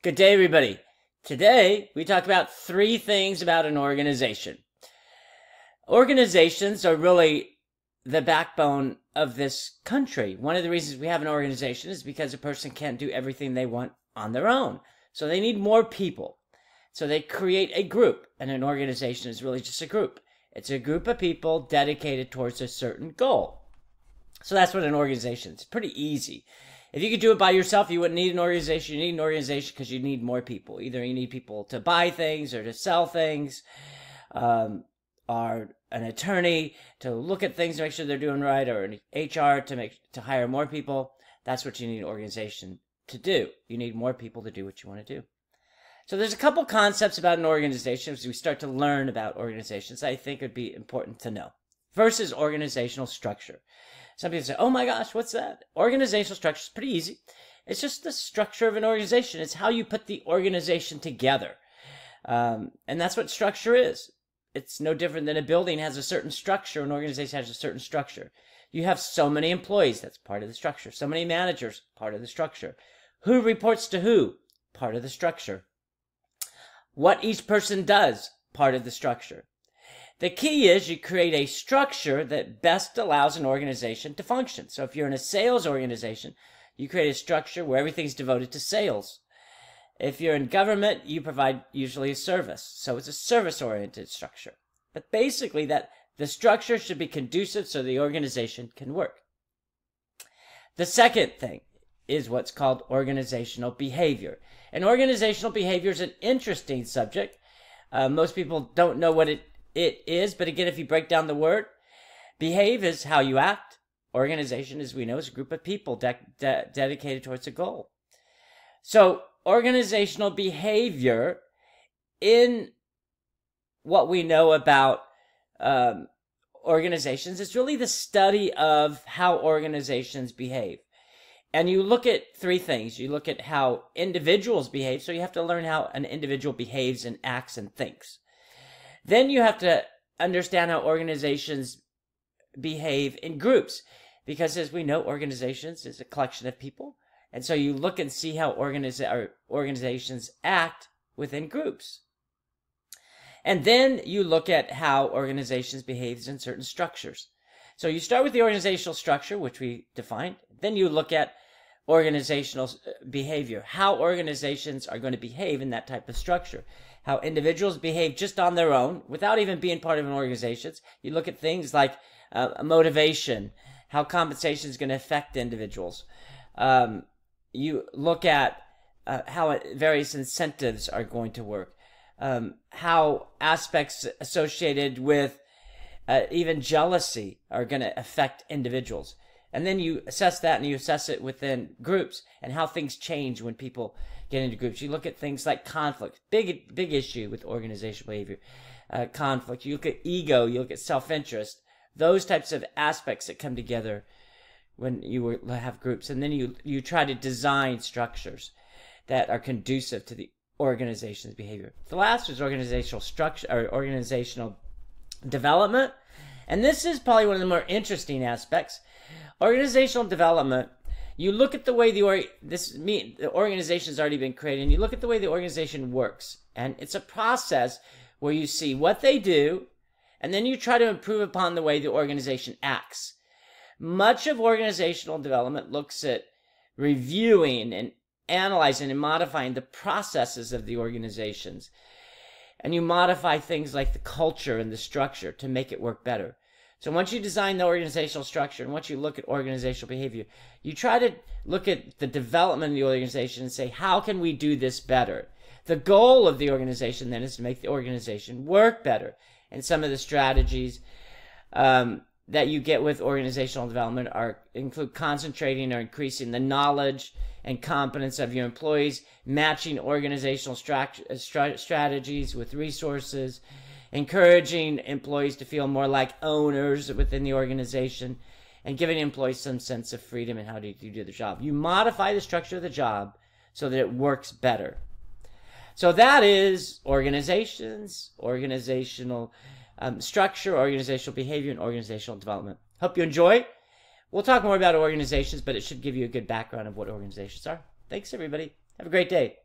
Good day, everybody. Today, we talk about 3 things about an organization. Organizations are really the backbone of this country. One of the reasons we have an organization is because a person can't do everything they want on their own. So they need more people. So they create a group, and an organization is really just a group. It's a group of people dedicated towards a certain goal. So that's what an organization is. It's pretty easy. If you could do it by yourself, you wouldn't need an organization. You need an organization because you need more people. Either you need people to buy things or to sell things, or an attorney to look at things to make sure they're doing right, or an HR to hire more people. That's what you need an organization to do. You need more people to do what you want to do. So there's a couple concepts about an organization as we start to learn about organizations I think would be important to know. First is organizational structure. Some people say, oh my gosh, what's that? Organizational structure is pretty easy. It's just the structure of an organization. It's how you put the organization together. And that's what structure is. It's no different than a building has a certain structure. An organization has a certain structure. You have so many employees. That's part of the structure. So many managers. Part of the structure. Who reports to who? Part of the structure. What each person does. Part of the structure. The key is you create a structure that best allows an organization to function. So if you're in a sales organization, you create a structure where everything's devoted to sales. If you're in government, you provide usually a service. So it's a service-oriented structure. But basically, that the structure should be conducive so the organization can work. The second thing is what's called organizational behavior. And organizational behavior is an interesting subject. Most people don't know what it is, but again, if you break down the word, behave is how you act. Organization, as we know, is a group of people dedicated towards a goal. So organizational behavior, in what we know about organizations, is really the study of how organizations behave. And you look at 3 things. You look at how individuals behave, so you have to learn how an individual behaves and acts and thinks. Then you have to understand how organizations behave in groups, because as we know, organizations is a collection of people. And so you look and see how organizations act within groups. And then you look at how organizations behave in certain structures. So you start with the organizational structure, which we defined. Then you look at organizational behavior, how organizations are going to behave in that type of structure, how individuals behave just on their own without even being part of an organization. You look at things like motivation, how compensation is going to affect individuals. You look at how various incentives are going to work, how aspects associated with even jealousy are going to affect individuals. And then you assess that, and you assess it within groups and how things change when people get into groups. You look at things like conflict, big issue with organizational behavior, conflict. You look at ego, you look at self-interest, those types of aspects that come together when you have groups. And then you try to design structures that are conducive to the organization's behavior. The last is organizational structure, or organizational development. And this is probably one of the more interesting aspects. Organizational development, you look at the way the organization's already been created, and you look at the way the organization works. And it's a process where you see what they do, and then you try to improve upon the way the organization acts. Much of organizational development looks at reviewing and analyzing and modifying the processes of the organizations. And you modify things like the culture and the structure to make it work better. So once you design the organizational structure and once you look at organizational behavior, you try to look at the development of the organization and say, how can we do this better? The goal of the organization then is to make the organization work better. And some of the strategies that you get with organizational development include concentrating or increasing the knowledge and competence of your employees, matching organizational strategies with resources, encouraging employees to feel more like owners within the organization, and giving employees some sense of freedom in how to do the job. You modify the structure of the job so that it works better. So that is organizations, organizational structure, organizational behavior, and organizational development. Hope you enjoy. We'll talk more about organizations, but it should give you a good background of what organizations are. Thanks, everybody. Have a great day.